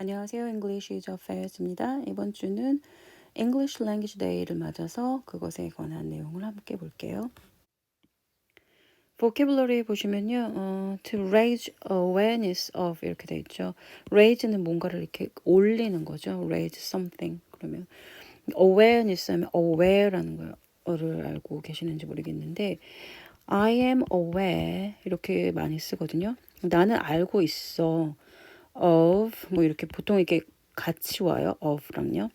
안녕하세요. English is a Fairs입니다. 이번 주는 English Language Day를 맞아서 그것에 관한 내용을 함께 볼게요. vocabulary 보시면요, to raise awareness of 이렇게 돼 있죠. raise는 뭔가를 이렇게 올리는 거죠. raise something. 그러면 awareness 하면 aware라는 거를 알고 계시는지 모르겠는데 I am aware 이렇게 많이 쓰거든요. 나는 알고 있어. of 뭐 이렇게 보통 이렇게 같이 와요. of랑요.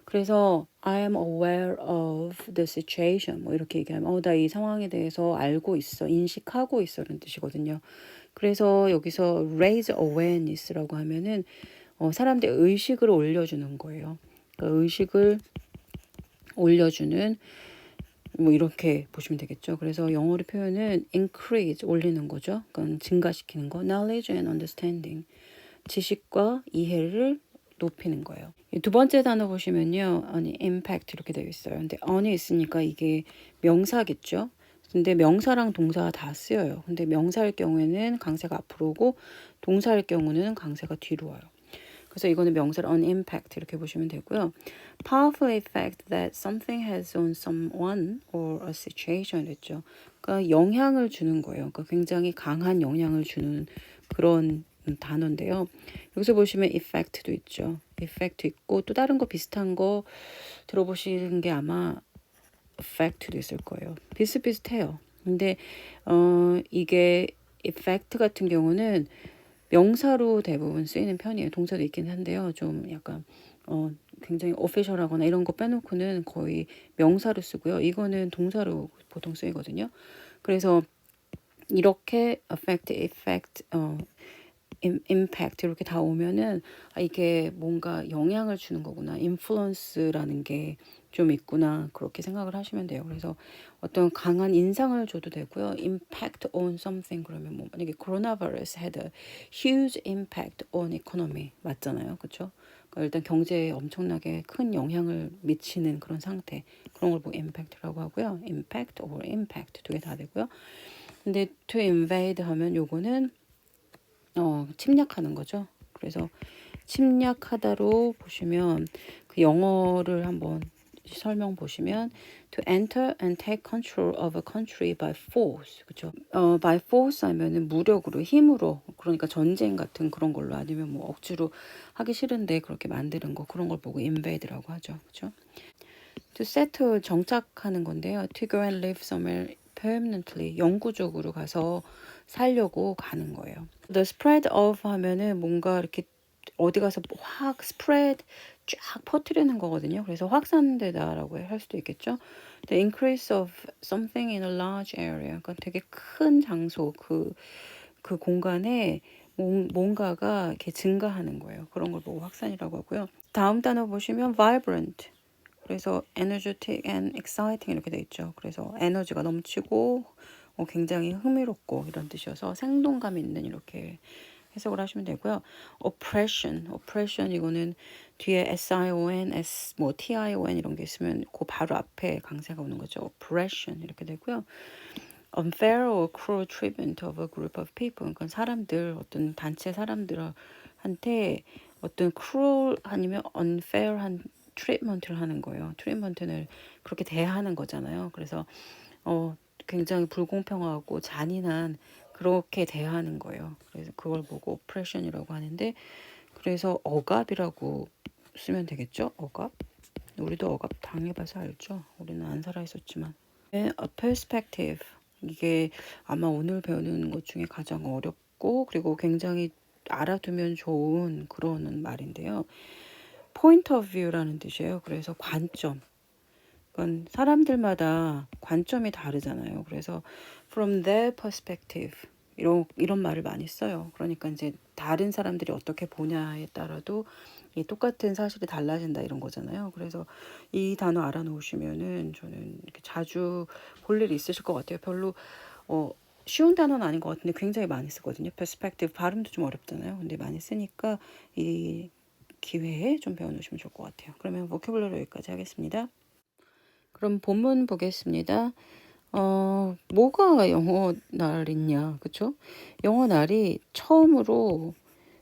그래서 I am aware of the situation 뭐 이렇게 얘기하면 나 이 상황에 대해서 알고 있어, 인식하고 있어 이런 뜻이거든요. 그래서 여기서 raise awareness라고 하면은 사람들의 의식을 올려주는 거예요. 그러니까 의식을 올려주는 뭐 이렇게 보시면 되겠죠. 그래서 영어로 표현은 increase 올리는 거죠. 그러니까 증가시키는 거. knowledge and understanding 지식과 이해를 높이는 거예요. 두 번째 단어 보시면요. 아니 impact 이렇게 되어 있어요. 근데 on이 있으니까 이게 명사겠죠. 근데 명사랑 동사 다 쓰여요. 근데 명사일 경우에는 강세가 앞으로 오고 동사일 경우는 강세가 뒤로 와요. 그래서 이거는 명사를 on impact 이렇게 보시면 되고요. powerful effect that something has on someone or a situation 됐죠. 그러니까 영향을 주는 거예요. 그러니까 굉장히 강한 영향을 주는 그런 단어인데요. 여기서 보시면 effect도 있죠. effect 있고 또 다른 거 비슷한 거 들어보시는 게 아마 effect도 있을 거예요. 비슷비슷해요. 근데 이게 effect 같은 경우는 명사로 대부분 쓰이는 편이에요. 동사도 있긴 한데요. 좀 약간 굉장히 오피셜하거나 이런 거 빼놓고는 거의 명사로 쓰고요. 이거는 동사로 보통 쓰이거든요. 그래서 이렇게 affect, effect, impact 이렇게 다 오면은 이게 뭔가 영향을 주는 거구나. influence라는 게 좀 있구나. 그렇게 생각을 하시면 돼요. 그래서 어떤 강한 인상을 줘도 되고요. impact on something 그러면 뭐 만약에 coronavirus had a huge impact on economy 맞잖아요. 그렇죠? 그러니까 일단 경제에 엄청나게 큰 영향을 미치는 그런 상태. 그런 걸 보고 impact라고 하고요. impact or impact 두 개 다 되고요. 근데 to invade 하면 요거는 침략하는 거죠. 그래서 침략하다로 보시면 그 영어를 한번 설명 보시면 to enter and take control of a country by force. 그렇죠? by force 하면은 무력으로, 힘으로. 그러니까 전쟁 같은 그런 걸로 아니면 뭐 억지로 하기 싫은데 그렇게 만드는 거 그런 걸 보고 invade라고 하죠. 그렇죠? to settle 정착하는 건데요. to go and live somewhere permanently 영구적으로 가서 살려고 가는 거예요. The spread of 하면은 뭔가 이렇게 어디 가서 확 spread 쫙 퍼뜨리는 거거든요. 그래서 확산되다라고 할 수도 있겠죠. The increase of something in a large area. 그러니까 되게 큰 장소 그 공간에 뭔가가 이렇게 증가하는 거예요. 그런 걸 보고 확산이라고 하고요. 다음 단어 보시면 vibrant. 그래서 energetic and exciting 이렇게 돼 있죠. 그래서 에너지가 넘치고 굉장히 흥미롭고 이런 뜻이어서 생동감 있는 이렇게 해석을 하시면 되고요. oppression 이거는 뒤에 sion, s 뭐 tion 이런 게 있으면 그 바로 앞에 강세가 오는 거죠. oppression 이렇게 되고요. unfair or cruel treatment of a group of people. 그러니까 사람들 어떤 단체 사람들한테 어떤 cruel 아니면 unfair한 트리트먼트를 하는 거예요. 트리트먼트를 그렇게 대하는 거잖아요. 그래서 굉장히 불공평하고 잔인한 그렇게 대하는 거예요. 그래서 그걸 보고 oppression이라고 하는데 그래서 억압이라고 쓰면 되겠죠? 억압? 우리도 억압 당해봐서 알죠? 우리는 안 살아 있었지만. 네, a perspective. 이게 아마 오늘 배우는 것 중에 가장 어렵고 그리고 굉장히 알아두면 좋은 그런 말인데요. point of view라는 뜻이에요. 그래서 관점. 그건 사람들마다 관점이 다르잖아요. 그래서 from their perspective 이런 말을 많이 써요. 그러니까 이제 다른 사람들이 어떻게 보냐에 따라도 이 똑같은 사실이 달라진다 이런 거잖아요. 그래서 이 단어 알아놓으시면은 저는 이렇게 자주 볼 일이 있으실 것 같아요. 별로 쉬운 단어는 아닌 것 같은데 굉장히 많이 쓰거든요. perspective 발음도 좀 어렵잖아요. 근데 많이 쓰니까 이 기회에 좀 배워놓으시면 좋을 것 같아요. 그러면 보캐블러리 여기까지 하겠습니다. 그럼 본문 보겠습니다. 뭐가 영어 날이냐, 그쵸? 영어 날이 처음으로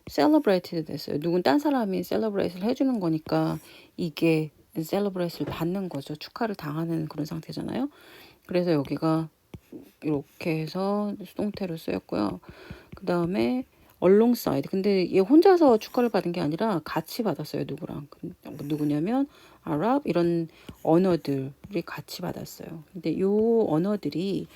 celebrated 됐어요. 누군 딴 사람이 celebrate를 해주는 거니까 이게 celebrate를 받는 거죠. 축하를 당하는 그런 상태잖아요. 그래서 여기가 이렇게 해서 수동태로 쓰였고요. 그 다음에 alongside. 근데 얘 혼자서 축하를 받은 게 아니라 같이 받았어요. 누구랑. 누구냐면 아랍 이런 언어들이 같이 받았어요. 근데 요 언어들이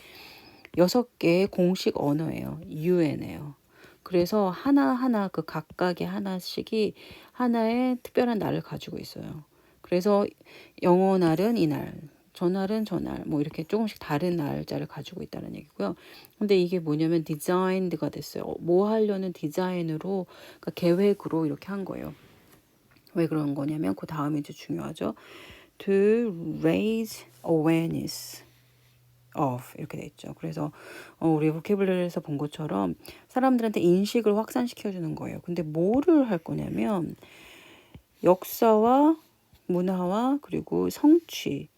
6개의 공식 언어예요. UN이에요. 그래서 하나하나 그 각각의 하나씩이 하나의 특별한 날을 가지고 있어요. 그래서 영어 날은 이날, 저날은 저날, 뭐 이렇게 조금씩 다른 날짜를 가지고 있다는 얘기고요. 근데 이게 뭐냐면 designed가 됐어요. 뭐 하려는 디자인으로, 그러니까 계획으로 이렇게 한 거예요. 왜 그런 거냐면 그 다음에 이제 중요하죠. To raise awareness of 이렇게 돼 있죠. 그래서 우리 보캐블러리에서 본 것처럼 사람들한테 인식을 확산시켜 주는 거예요. 근데 뭐를 할 거냐면 역사와 문화와 그리고 성취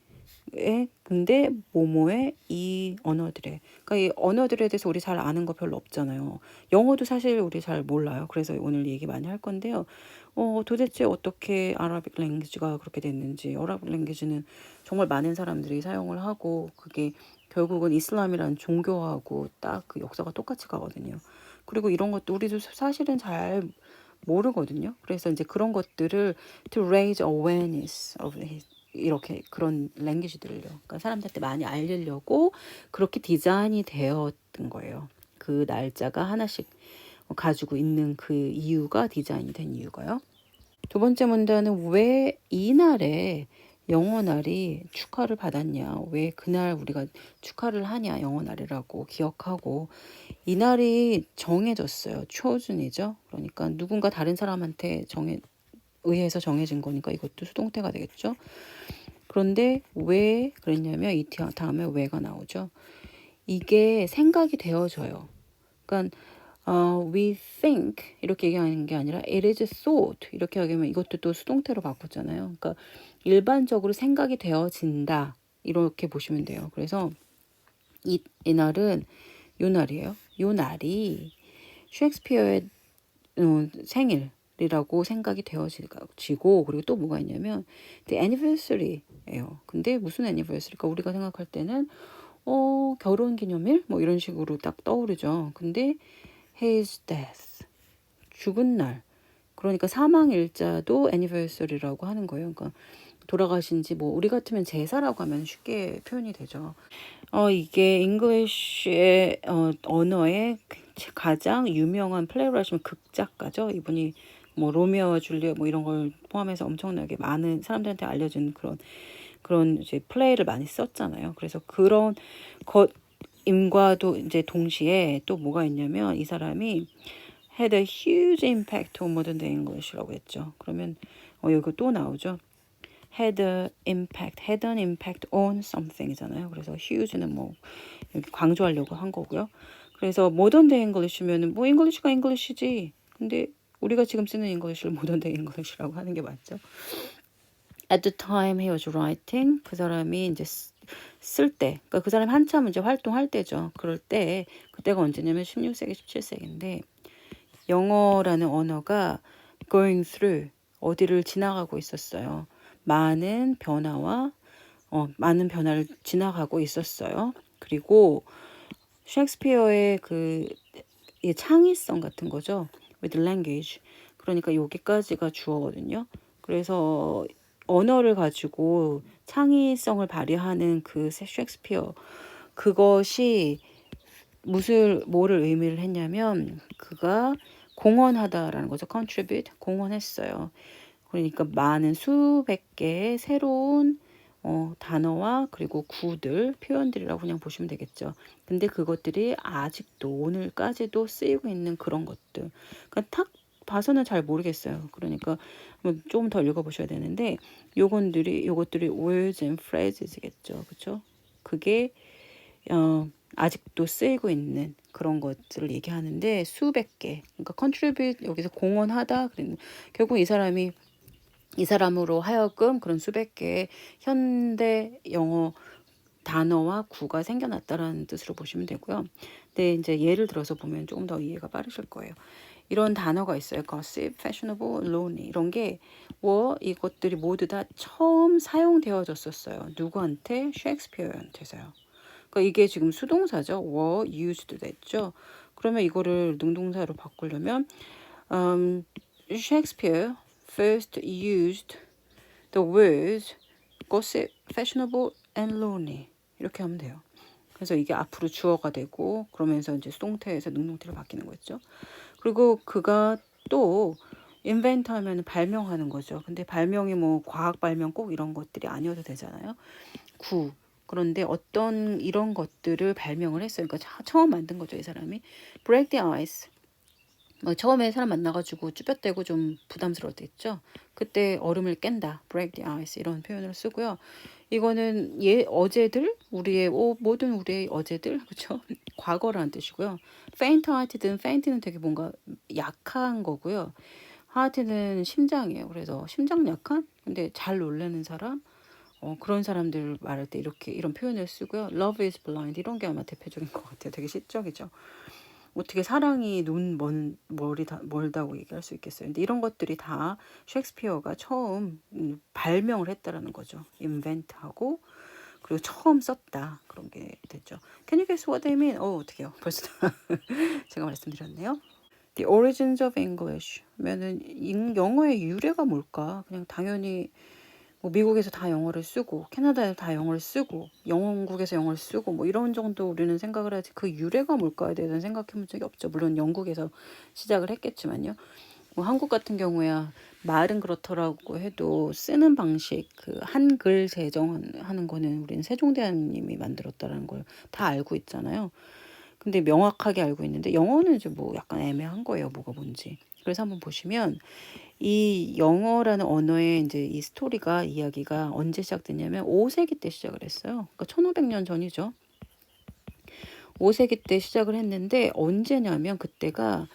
근데 뭐뭐의 이 언어들에 그러니까 이 언어들에 대해서 우리 잘 아는 거 별로 없잖아요. 영어도 사실 우리 잘 몰라요. 그래서 오늘 얘기 많이 할 건데요. 도대체 어떻게 아라빅 랭귀지가 그렇게 됐는지. 아라빅 랭귀지는 정말 많은 사람들이 사용을 하고 그게 결국은 이슬람이라는 종교하고 딱 그 역사가 똑같이 가거든요. 그리고 이런 것도 우리도 사실은 잘 모르거든요. 그래서 이제 그런 것들을 to raise awareness of 이렇게 그런 랭귀지들을요. 그러니까 사람들한테 많이 알리려고 그렇게 디자인이 되었던 거예요. 그 날짜가 하나씩 가지고 있는 그 이유가 디자인이 된 이유가요. 두 번째 문단은 왜 이날에 영어 날이 축하를 받았냐, 왜 그날 우리가 축하를 하냐, 영어 날이라고 기억하고 이 날이 정해졌어요. chosen이죠. 그러니까 누군가 다른 사람한테 의해서 정해진 거니까 이것도 수동태가 되겠죠. 그런데 왜 그랬냐면 이 다음에 왜가 나오죠. 이게 생각이 되어져요. 그러니까 we think 이렇게 얘기하는 게 아니라 it is thought 이렇게 하면 이것도 또 수동태로 바꿨잖아요. 그러니까 일반적으로 생각이 되어진다 이렇게 보시면 돼요. 그래서 이 날은 요 날이에요. 요 날이 셰익스피어의 생일이라고 생각이 되어지고 그리고 또 뭐가 있냐면 the anniversary예요. 근데 무슨 anniversary일까? 우리가 생각할 때는 결혼 기념일 뭐 이런 식으로 딱 떠오르죠. 근데 his death 죽은 날 그러니까 사망 일자도 anniversary라고 하는 거예요. 그러니까 돌아가신 지 뭐 우리 같으면 제사라고 하면 쉽게 표현이 되죠. 이게 잉글리쉬의 언어의 가장 유명한 플레이라이트면 극작가죠. 이분이 뭐 로미오와 줄리엣 뭐 이런 걸 포함해서 엄청나게 많은 사람들한테 알려진 그런 이제 플레이를 많이 썼잖아요. 그래서 그런 것임과도 이제 동시에 또 뭐가 있냐면 이 사람이 had a huge impact on modern day English라고 했죠. 그러면 여기 또 나오죠. had an impact on something이잖아요. 그래서 huge는 뭐 여기 강조하려고 한 거고요. 그래서 modern day English면은 뭐 English가 English지. 근데 우리가 지금 쓰는 English를 modern day English라고 하는 게 맞죠. At the time he was writing 그 사람이 이제 쓸 때, 그러니까 그 사람이 한참 이제 활동할 때죠. 그럴 때 그때가 언제냐면 16세기, 17세기인데 영어라는 언어가 going through 어디를 지나가고 있었어요. 많은 변화를 지나가고 있었어요. 그리고 셰익스피어의 창의성 같은 거죠. with language. 그러니까 여기까지가 주어거든요. 그래서 언어를 가지고 창의성을 발휘하는 그 셰익스피어 그것이 뭐를 의미를 했냐면 그가 공헌하다라는 거죠. contribute 공헌했어요. 그러니까 많은 수백 개의 새로운 단어와 그리고 구들, 표현들이라고 그냥 보시면 되겠죠. 근데 그것들이 아직도 오늘까지도 쓰이고 있는 그런 것들. 그러니까 탁 봐서는 잘 모르겠어요. 그러니까 좀 더 읽어보셔야 되는데 요것들이 words and phrases겠죠. 그렇죠? 그게 아직도 쓰이고 있는 그런 것들을 얘기하는데 수백 개. 그러니까 contribute 여기서 공헌하다. 결국 이 사람으로 하여금 그런 수백 개의 현대 영어 단어와 구가 생겨났다라는 뜻으로 보시면 되고요. 근데 이제 예를 들어서 보면 조금 더 이해가 빠르실 거예요. 이런 단어가 있어요. gossip, fashionable, lonely 이런 게 이것들이 모두 다 처음 사용되어졌었어요. 누구한테? 셰익스피어한테서요. 그러니까 이게 지금 수동사죠. were used 됐죠. 그러면 이거를 능동사로 바꾸려면 Shakespeare first used the words gossip, fashionable and lonely 이렇게 하면 돼요. 그래서 이게 앞으로 주어가 되고 그러면서 이제 수동태에서 능동태로 바뀌는 거죠. 그리고 그가 또 invent 하면 발명하는 거죠. 근데 발명이 뭐 과학 발명 꼭 이런 것들이 아니어도 되잖아요. 그런데 어떤 이런 것들을 발명을 했어요. 그러니까 처음 만든 거죠, 이 사람이. break the ice. 처음에 사람 만나가지고 쭈뼛대고 좀 부담스러웠겠죠. 그때 얼음을 깬다. break the ice 이런 표현을 쓰고요. 이거는 어제들 모든 우리의 어제들 그렇죠? 과거라는 뜻이고요. faint hearted는 faint는 되게 뭔가 약한 거고요. heart는 심장이에요. 그래서 심장 약한 근데 잘 놀라는 사람 그런 사람들 말할 때 이런 표현을 쓰고요. love is blind 이런 게 아마 대표적인 것 같아요. 되게 시적이죠. 어떻게 사랑이 멀다고 얘기할 수 있겠어요. 근데 이런 것들이 다 셰익스피어가 처음 발명을 했다라는 거죠. 인벤트하고 그리고 처음 썼다. 그런 게 됐죠. Can you guess what they mean? 어떡해요. 벌써 제가 말씀드렸네요. The origins of English 하면은 영어의 유래가 뭘까? 그냥 당연히 뭐 미국에서 다 영어를 쓰고 캐나다에서 다 영어를 쓰고 영국에서 영어를 쓰고 뭐 이런 정도 우리는 생각을 하지 그 유래가 뭘까에 대해서는 생각해 본 적이 없죠. 물론 영국에서 시작을 했겠지만요. 뭐 한국 같은 경우야 말은 그렇더라고 해도 쓰는 방식 그 한글 제정하는 거는 우리는 세종대왕님이 만들었다는 걸 다 알고 있잖아요. 근데 명확하게 알고 있는데 영어는 이제 뭐 약간 애매한 거예요. 뭐가 뭔지. 그래서 한번 보시면 이 영어라는 언어의 이제 이 스토리가 이야기가 언제 시작됐냐면 5세기 때 시작을 했어요. 그러니까 1500년 전이죠. 5세기 때 시작을 했는데 언제냐면 그때가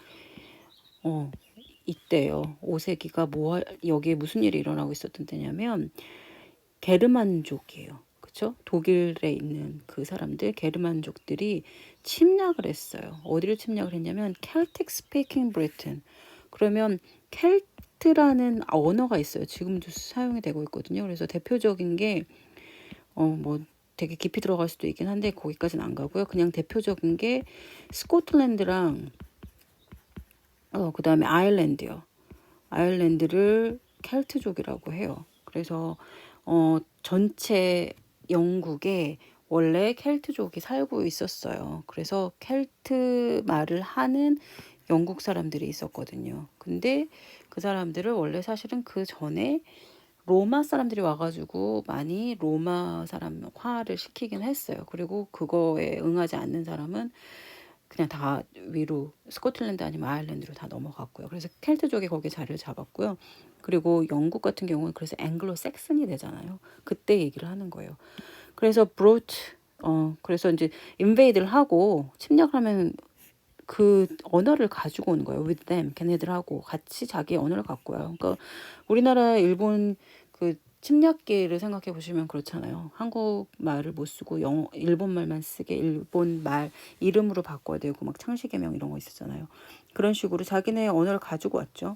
이때요. 5세기가 여기에 무슨 일이 일어나고 있었던 때냐면 게르만족이에요. 그렇죠? 독일에 있는 그 사람들 게르만족들이 침략을 했어요. 어디를 침략을 했냐면 Celtic speaking Britain. 그러면 켈트라는 언어가 있어요. 지금도 사용이 되고 있거든요. 그래서 대표적인 게 뭐 되게 깊이 들어갈 수도 있긴 한데 거기까지는 안 가고요. 그냥 대표적인 게 스코틀랜드랑 그다음에 아일랜드요. 아일랜드를 켈트족이라고 해요. 그래서 전체 영국에 원래 켈트족이 살고 있었어요. 그래서 켈트 말을 하는 영국 사람들이 있었거든요. 근데 그 사람들을 원래 사실은 그 전에 로마 사람들이 와가지고 많이 로마 사람화를 시키긴 했어요. 그리고 그거에 응하지 않는 사람은 그냥 다 위로 스코틀랜드 아니면 아일랜드로 다 넘어갔고요. 그래서 켈트족이 거기에 자리를 잡았고요. 그리고 영국 같은 경우는 그래서 앵글로 섹슨이 되잖아요. 그때 얘기를 하는 거예요. 그래서 그래서 이제 인베이드를 하고 침략하면 그 언어를 가지고 오는 거예요. with them. 걔네들하고 같이 자기 언어를 갖고요. 그러니까 우리나라 일본 그 침략기를 생각해 보시면 그렇잖아요. 한국말을 못 쓰고 일본말만 쓰게 일본 말 이름으로 바꿔야 되고 막 창시개명 이런 거 있었잖아요. 그런 식으로 자기네 언어를 가지고 왔죠.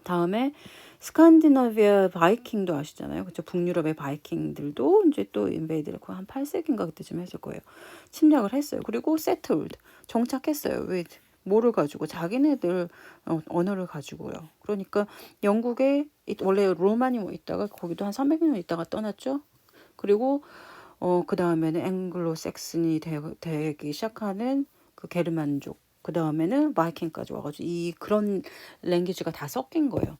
다음에 스칸디나비아 바이킹도 아시잖아요. 그렇죠? 북유럽의 바이킹들도 이제 또 인베이드를 한 8세기인가 그때쯤 했을 거예요. 침략을 했어요. 그리고 settled 정착했어요. 왜 뭐를 가지고 자기네들 언어를 가지고요. 그러니까 영국에 원래 로마니 뭐 있다가 거기도 한 300년 있다가 떠났죠. 그리고 그 다음에는 앵글로 섹슨이 되기 시작하는 그 게르만족. 그 다음에는 바이킹까지 와가지고 그런 랭귀지가 다 섞인 거예요.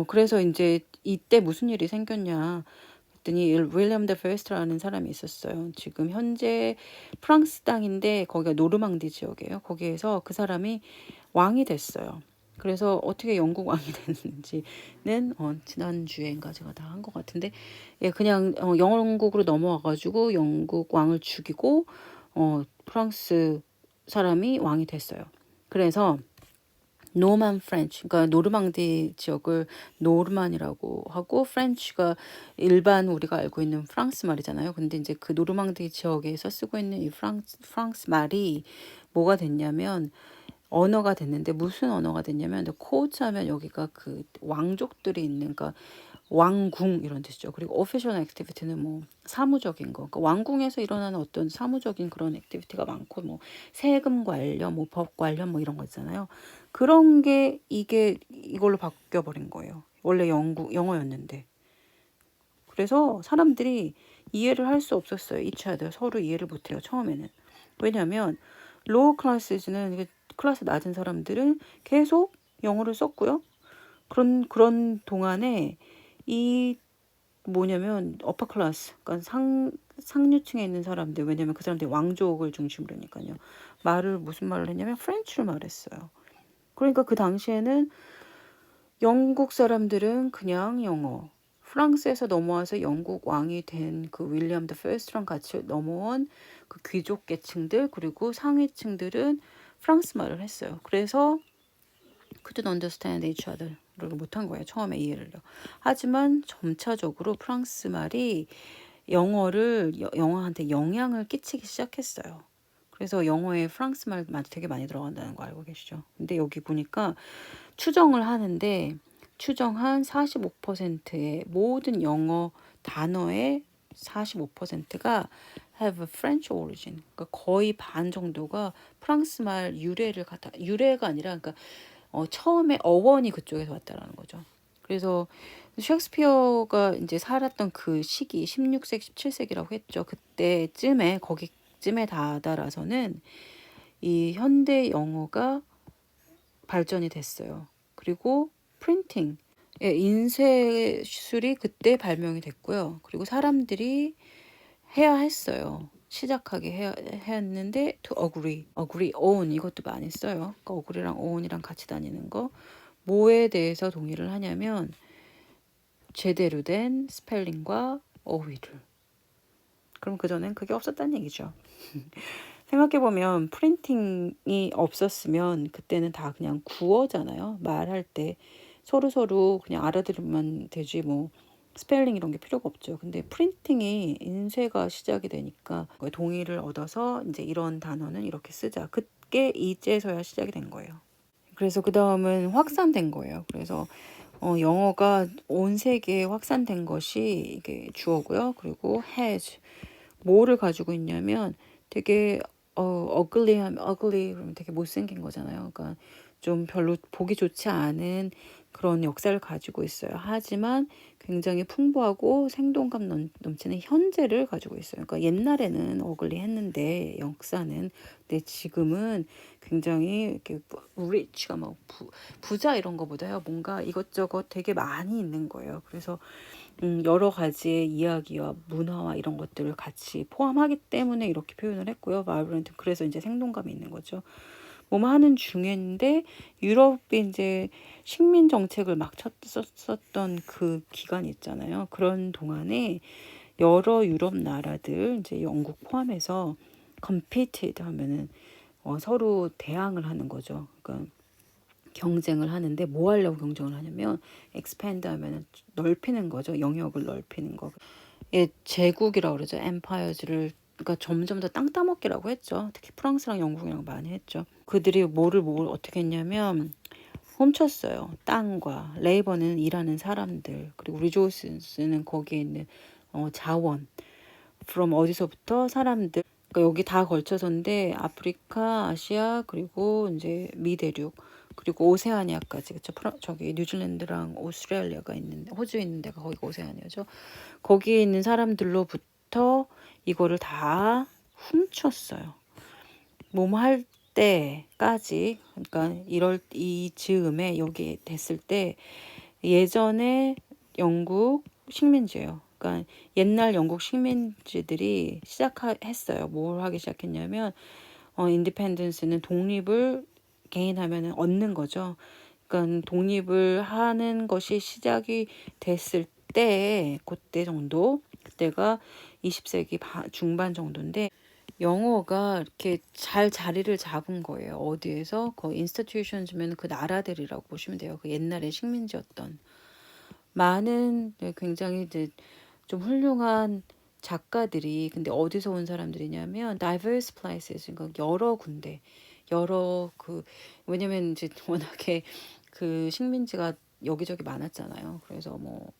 그래서 이제 이때 무슨 일이 생겼냐 그랬더니 윌리엄 더 퍼스트라는 사람이 있었어요. 지금 현재 프랑스 땅인데 거기가 노르망디 지역이에요. 거기에서 그 사람이 왕이 됐어요. 그래서 어떻게 영국 왕이 됐는지는 지난주에인가 제가 다 한 것 같은데 그냥 영국으로 넘어와가지고 영국 왕을 죽이고 프랑스 사람이 왕이 됐어요. 그래서 노만 프렌치, 그러니까 노르망디 지역을 노르만이라고 하고 프렌치가 일반 우리가 알고 있는 프랑스 말이잖아요. 근데 이제 그 노르망디 지역에서 쓰고 있는 이 프랑스 말이 뭐가 됐냐면 언어가 됐는데 무슨 언어가 됐냐면 코츠 하면 여기가 그 왕족들이 있는 그러니까 왕궁 이런 뜻이죠. 그리고 official activity는 뭐 사무적인 거. 그러니까 왕궁에서 일어나는 어떤 사무적인 그런 액티비티가 많고 뭐 세금 관련, 뭐 법 관련 뭐 이런 거 있잖아요. 그런 게 이게 이걸로 바뀌어 버린 거예요. 원래 영어였는데. 그래서 사람들이 이해를 할 수 없었어요. each other 서로 이해를 못 해요. 처음에는. 왜냐하면 로우 클래스는 클래스 낮은 사람들은 계속 영어를 썼고요. 그런 동안에 이 뭐냐면 어퍼 클래스, 그러니까 상류층에 있는 사람들, 왜냐면 그 사람들이 왕족을 중심으로 하니까요. 무슨 말을 했냐면 프렌치를 말했어요. 그러니까 그 당시에는 영국 사람들은 그냥 영어, 프랑스에서 넘어와서 영국 왕이 된 그 윌리엄 더 퍼스트랑 같이 넘어온 그 귀족 계층들 그리고 상위층들은 프랑스 말을 했어요. 그래서 couldn't understand each other를 못한 거예요. 처음에 이해를요. 하지만 점차적으로 프랑스 말이 영어한테 영향을 끼치기 시작했어요. 그래서 영어에 프랑스 말 되게 많이 들어간다는 거 알고 계시죠? 근데 여기 보니까 추정을 하는데 추정한 45%의 모든 영어 단어의 45%가 have a French origin. 그러니까 거의 반 정도가 프랑스 말 유래가 아니라 그러니까 처음에 어원이 그쪽에서 왔다라는 거죠. 그래서 셰익스피어가 이제 살았던 그 시기 16세기, 17세기라고 했죠. 거기쯤에 다다라서는 이 현대 영어가 발전이 됐어요. 그리고 프린팅, 인쇄술이 그때 발명이 됐고요. 그리고 사람들이 해야 했어요. 시작하게 해야 했는데 to agree, own 이것도 많이 써요. 그러니까 agree랑 own이랑 같이 다니는 거. 뭐에 대해서 동의를 하냐면 제대로 된 스펠링과 어휘를. 그럼 그전엔 그게 없었다는 얘기죠. 생각해보면 프린팅이 없었으면 그때는 다 그냥 구어잖아요. 말할 때 서로 그냥 알아들으면 되지 뭐 스펠링 이런 게 필요가 없죠. 근데 프린팅이 인쇄가 시작이 되니까 동의를 얻어서 이제 이런 단어는 이렇게 쓰자. 그게 이제서야 시작이 된 거예요. 그래서 그 다음은 확산된 거예요. 그래서 영어가 온 세계에 확산된 것이 이게 주어고요. 그리고 has 뭐를 가지고 있냐면 되게 ugly 그러면 되게 못생긴 거잖아요. 그러니까 좀 별로 보기 좋지 않은 그런 역사를 가지고 있어요. 하지만 굉장히 풍부하고 생동감 넘치는 현재를 가지고 있어요. 그러니까 옛날에는 어글리했는데 역사는 근데 지금은 굉장히 이렇게 리치가 막 부자 이런 거보다요. 뭔가 이것저것 되게 많이 있는 거예요. 그래서 여러 가지의 이야기와 문화와 이런 것들을 같이 포함하기 때문에 이렇게 표현을 했고요. 바이브런트 그래서 이제 생동감이 있는 거죠. 뭐뭐 하는 중인데 유럽이 이제 식민 정책을 막 썼었던 그 기간이 있잖아요. 그런 동안에 여러 유럽 나라들 이제 영국 포함해서 competed 하면은 서로 대항을 하는 거죠. 그러니까 경쟁을 하는데 뭐 하려고 경쟁을 하냐면 expand 하면은 넓히는 거죠. 영역을 넓히는 거. 예, 제국이라고 그러죠. empires를 그러니까 점점 더 땅 따먹기라고 했죠. 특히 프랑스랑 영국이랑 많이 했죠. 그들이 뭘 어떻게 했냐면 훔쳤어요. 땅과 레이버는 일하는 사람들 그리고 리조스는 거기에 있는 자원 from 어디서부터 사람들 그러니까 여기 다 걸쳐서인데 아프리카, 아시아 그리고 이제 미대륙 그리고 오세아니아까지 그쵸 저기 뉴질랜드랑 오스트레일리아가 있는데 호주 있는 데가 거기가 오세아니아죠. 거기에 있는 사람들로부터 이거를 다 훔쳤어요. 뭐뭐 할 때까지 그러니까 이 즈음에 여기 됐을 때 예전에 영국 식민지예요. 그러니까 옛날 영국 식민지들이 시작했어요. 뭘 하기 시작했냐면 인디펜던스는 독립을 개인하면은 얻는 거죠. 그러니까 독립을 하는 것이 시작이 됐을 때 그때 정도 그때가 20세기 중반 정도인데 영어가 이렇게 잘 자리를 잡은 거예요. 어디에서? 그 인스티튜션즈면 그 나라들이라고 보시면 돼요. 그 옛날에 식민지였던 많은 굉장히 이제 좀 훌륭한 작가들이 근데 어디서 온 사람들이냐면 diverse places 그러니까 여러 군데 여러 왜냐면 이제 워낙에 그 식민지가 여기저기 많았잖아요. 그래서 뭐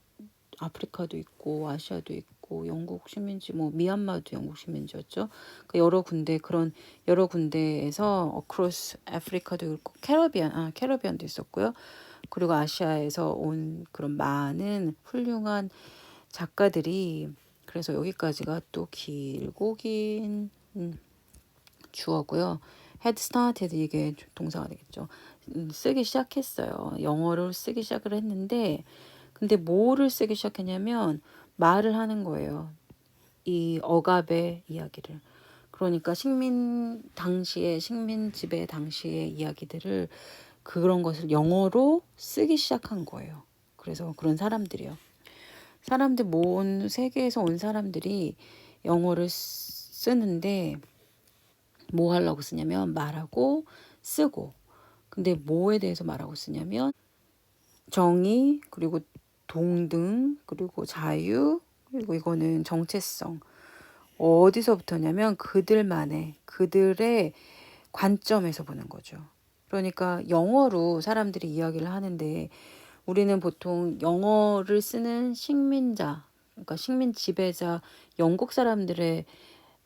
아프리카도 있고 아시아도 있고 영국 식민지 뭐 미얀마도 영국 식민지였죠. 그 그런 여러 군데에서 어크로스 아프리카도 있고 캐러비안도 있었고요. 그리고 아시아에서 온 그런 많은 훌륭한 작가들이 그래서 여기까지가 또 길고 긴 주어고요. had started 이게 동사가 되겠죠. 쓰기 시작했어요. 영어를 쓰기 시작을 했는데 근데 뭐를 쓰기 시작했냐면 말을 하는 거예요. 이 억압의 이야기를. 그러니까 식민 지배 당시의 이야기들을 그런 것을 영어로 쓰기 시작한 거예요. 그래서 그런 사람들이요. 세계에서 온 사람들이 영어를 쓰는데 뭐 하려고 쓰냐면 말하고 쓰고. 근데 뭐에 대해서 말하고 쓰냐면 정의, 그리고 동등, 그리고 자유, 그리고 이거는 정체성. 어디서부터냐면 그들의 관점에서 보는 거죠. 그러니까 영어로 사람들이 이야기를 하는데 우리는 보통 영어를 쓰는 그러니까 식민 지배자 영국 사람들의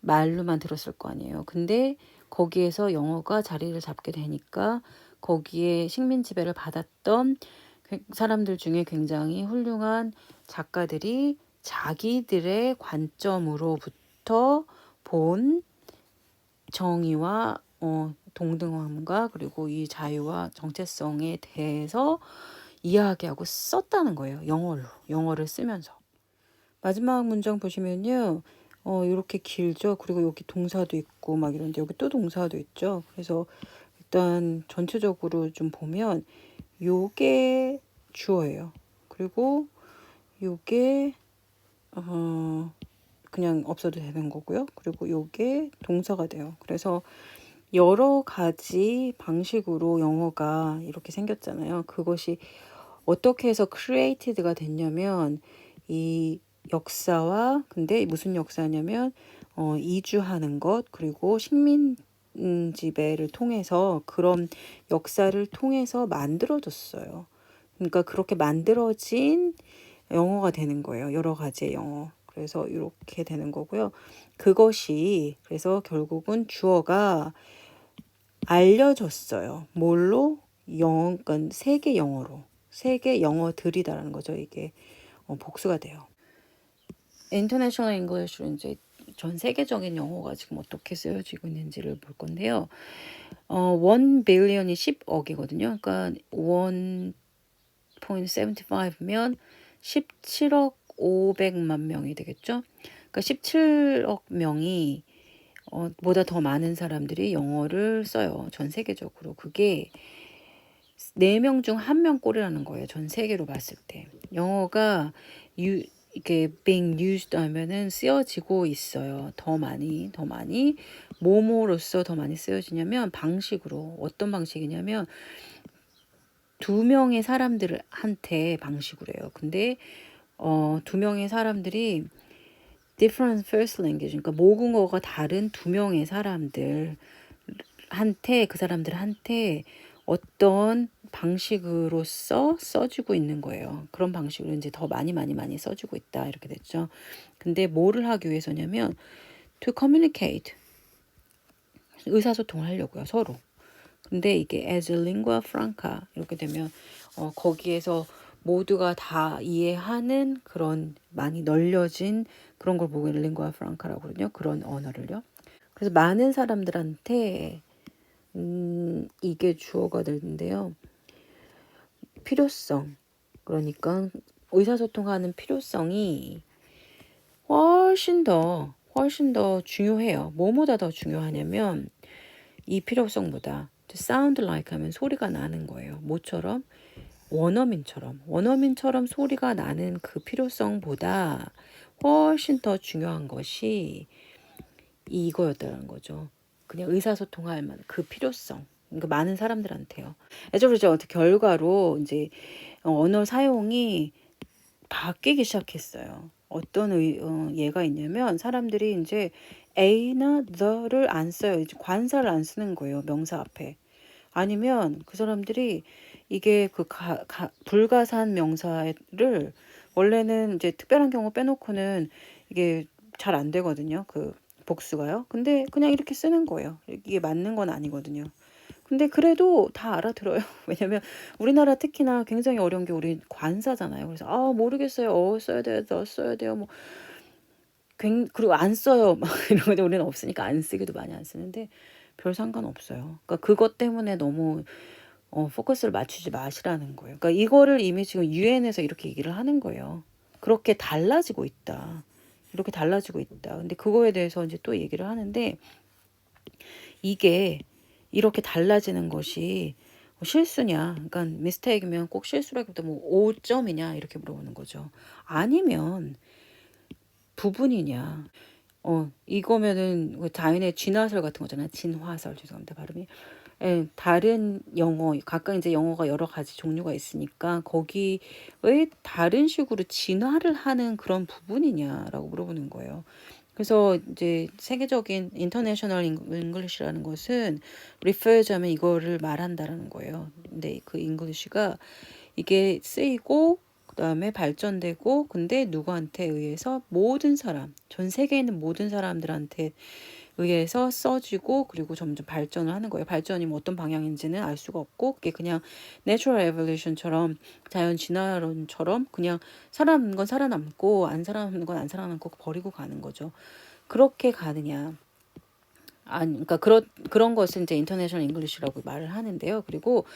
말로만 들었을 거 아니에요. 근데 거기에서 영어가 자리를 잡게 되니까 거기에 식민 지배를 받았던 사람들 중에 굉장히 훌륭한 작가들이 자기들의 관점으로부터 본 정의와 동등함과 그리고 이 자유와 정체성에 대해서 이야기하고 썼다는 거예요. 영어를 쓰면서. 마지막 문장 보시면요. 이렇게 길죠. 그리고 여기 동사도 있고 막 이런데 여기 또 동사도 있죠. 그래서 일단 전체적으로 좀 보면 요게 주어예요. 그리고 요게 그냥 없어도 되는 거고요. 그리고 요게 동사가 돼요. 그래서 여러 가지 방식으로 영어가 이렇게 생겼잖아요. 그것이 어떻게 해서 created가 됐냐면 이 역사와 근데 무슨 역사냐면 이주하는 것 그리고 식민 지배를 통해서 그런 역사를 통해서 만들어졌어요. 그러니까 그렇게 만들어진 영어가 되는 거예요. 여러 가지의 영어. 그래서 이렇게 되는 거고요. 그래서 결국은 주어가 알려졌어요. 뭘로? 그러니까 세계 영어로. 세계 영어들이다라는 거죠. 이게 복수가 돼요. International English로 이제 전 세계적인 영어가 지금 어떻게 쓰여지고 있는지를 볼 건데요. 1 billion이 10억이거든요. 그러니까 1.75면 17억 500만 명이 되겠죠. 그러니까 17억 명이 보다 더 많은 사람들이 영어를 써요. 전 세계적으로. 그게 4명 중 1명 꼴이라는 거예요. 전 세계로 봤을 때. 영어가 이게 being used 하면은 쓰여지고 있어요. 더 많이. 뭐뭐로서 더 많이 쓰여지냐면 방식으로. 어떤 방식이냐면 2명의 사람들한테 방식으로 해요. 근데 2명의 사람들이 different first language, 그러니까 모국어가 다른 2명의 그 사람들한테 어떤 방식으로서 써지고 있는 거예요. 그런 방식으로 이제 더 많이 써지고 있다 이렇게 됐죠. 근데 뭐를 하기 위해서냐면 to communicate, 의사소통을 하려고요, 서로. 근데 이게 as a lingua franca 이렇게 되면 거기에서 모두가 다 이해하는 그런 많이 널려진 그런 걸 보고 lingua franca라고 그러거든요. 그런 언어를요. 그래서 많은 사람들한테 이게 주어가 되는데요. 필요성. 그러니까 의사소통하는 필요성이 훨씬 더 중요해요. 뭐보다 더 중요하냐면 이 필요성보다 to sound like 하면 소리가 나는 거예요. 뭐처럼? 원어민처럼 소리가 나는 그 필요성보다 훨씬 더 중요한 것이 이거였다는 거죠. 그냥 의사소통할 만한 그 필요성. 그러니까 많은 사람들한테요. 그래서 결과로 이제 언어 사용이 바뀌기 시작했어요. 어떤 예가 있냐면 사람들이 이제 a나 the를 안 써요. 이제 관사를 안 쓰는 거예요. 명사 앞에. 아니면 그 사람들이 이게 그 불가산 명사를 원래는 이제 특별한 경우 빼놓고는 이게 잘 안 되거든요. 그 복수가요. 근데 그냥 이렇게 쓰는 거예요. 이게 맞는 건 아니거든요. 근데 그래도 다 알아들어요. 왜냐면 우리나라 특히나 굉장히 어려운 게 우리 관사잖아요. 그래서 아 모르겠어요. 써야 돼요. 너 써야 돼요. 뭐 그리고 안 써요. 막 이런 거 우리는 없으니까 안 쓰기도 많이 안 쓰는데 별 상관없어요. 그러니까 그것 때문에 너무 포커스를 맞추지 마시라는 거예요. 그러니까 이거를 이미 지금 유엔에서 이렇게 얘기를 하는 거예요. 그렇게 달라지고 있다. 이렇게 달라지고 있다. 근데 그거에 대해서 이제 또 얘기를 하는데 이게 이렇게 달라지는 것이 실수냐? 그러니까 미스테이크면 꼭 실수라기보다 뭐 5점이냐 이렇게 물어보는 거죠. 아니면 부분이냐? 이거면은 그 자연의 진화설 같은 거잖아요. 진화설 죄송합니다 발음이. 예, 다른 영어 각각 이제 영어가 여러 가지 종류가 있으니까 거기에 다른 식으로 진화를 하는 그런 부분이냐라고 물어보는 거예요. 그래서 이제 세계적인 인터내셔널 잉글리시라는 것은 리퍼즈하면 이거를 말한다라는 거예요. 근데 그 잉글리시가 이게 쓰이고 그다음에 발전되고 근데 누구한테 의해서 모든 사람, 전 세계에 있는 모든 사람들한테 의해서 써지고 그리고 점점 발전을 하는 거예요. 발전이 뭐 어떤 방향인지는 알 수가 없고 그게 그냥 내추럴 에볼루션처럼 자연 진화론처럼 그냥 살아남는 건 살아남고 안 살아남는 건 안 살아남고 버리고 가는 거죠. 그렇게 가느냐. 아니, 그러니까 그런 것을 이제 인터내셔널 잉글리시라고 말을 하는데요. 그리고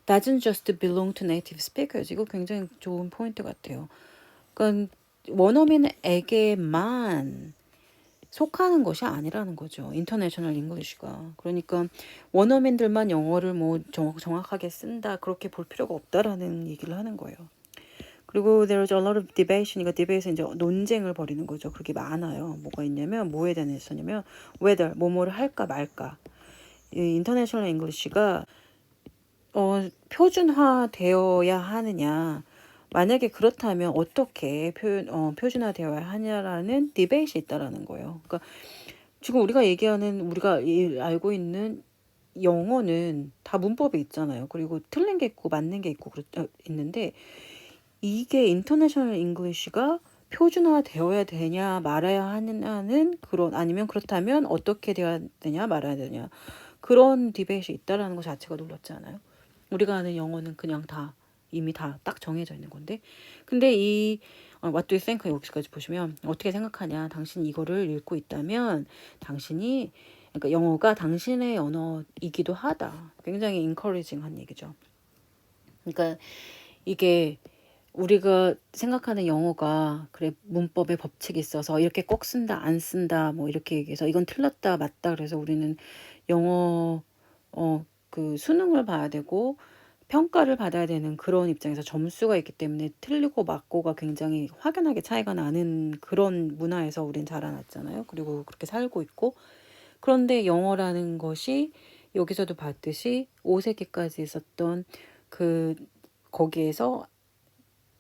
doesn't just belong to native speakers. 이거 굉장히 좋은 포인트 같아요. 그러니까 원어민에게만 속하는 것이 아니라는 거죠. 인터내셔널 잉글리시가. 그러니까 원어민들만 영어를 뭐 정확하게 쓴다 그렇게 볼 필요가 없다라는 얘기를 하는 거예요. 그리고 there's a lot of debate니까 디베이트는 이제 논쟁을 벌이는 거죠. 그렇게 많아요. 뭐가 있냐면 뭐에 대한 있었냐면 whether 뭐뭐를 할까 말까. 이 인터내셔널 잉글리시가 표준화되어야 하느냐. 만약에 그렇다면 어떻게 표준화되어야 하냐라는 디베이트이 있다라는 거예요. 그러니까 지금 우리가 얘기하는 우리가 알고 있는 영어는 다 문법이 있잖아요. 그리고 틀린 게 있고 맞는 게 있고 있는데 이게 인터내셔널 잉글리시가 표준화되어야 되냐 말아야 하느냐는 그런 아니면 그렇다면 어떻게 되어야 되냐 말아야 되냐 그런 디베이트이 있다라는 것 자체가 놀랍지 않아요? 우리가 아는 영어는 그냥 다 이미 다 딱 정해져 있는 건데 근데 이 What do you think 여기까지 보시면 어떻게 생각하냐 당신이 이거를 읽고 있다면 당신이 그러니까 영어가 당신의 언어이기도 하다 굉장히 encouraging한 얘기죠. 그러니까 이게 우리가 생각하는 영어가 그래 문법에 법칙이 있어서 이렇게 꼭 쓴다 안 쓴다 뭐 이렇게 얘기해서 이건 틀렸다 맞다 그래서 우리는 영어 그 수능을 봐야 되고 평가를 받아야 되는 그런 입장에서 점수가 있기 때문에 틀리고 맞고가 굉장히 확연하게 차이가 나는 그런 문화에서 우린 자라났잖아요. 그리고 그렇게 살고 있고 그런데 영어라는 것이 여기서도 봤듯이 5세기까지 있었던 그 거기에서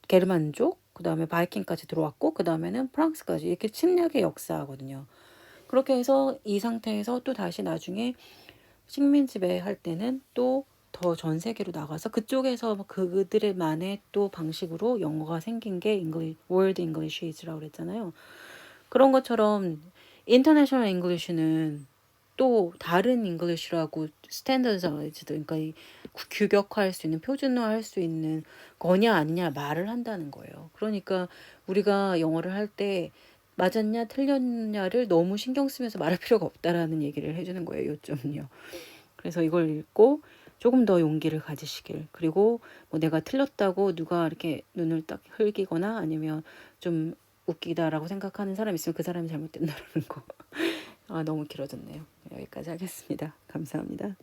게르만족 그다음에 바이킹까지 들어왔고 그다음에는 프랑스까지 이렇게 침략의 역사거든요. 그렇게 해서 이 상태에서 또 다시 나중에 식민 지배할 때는 또 더 전 세계로 나가서 그쪽에서 그들만의 또 방식으로 영어가 생긴 게 월드 잉글리시라고 그랬잖아요. 그런 것처럼 인터내셔널 잉글리시는 또 다른 잉글리시라고 스탠더드사이즈드 그러니까 규격화할 수 있는 표준화할 수 있는 거냐 아니냐 말을 한다는 거예요. 그러니까 우리가 영어를 할 때 맞았냐 틀렸냐를 너무 신경 쓰면서 말할 필요가 없다라는 얘기를 해주는 거예요. 요점은요. 그래서 이걸 읽고 조금 더 용기를 가지시길 그리고 뭐 내가 틀렸다고 누가 이렇게 눈을 딱 흘기거나 아니면 좀 웃기다라고 생각하는 사람이 있으면 그 사람이 잘못된다라는 거. 아, 너무 길어졌네요. 여기까지 하겠습니다. 감사합니다.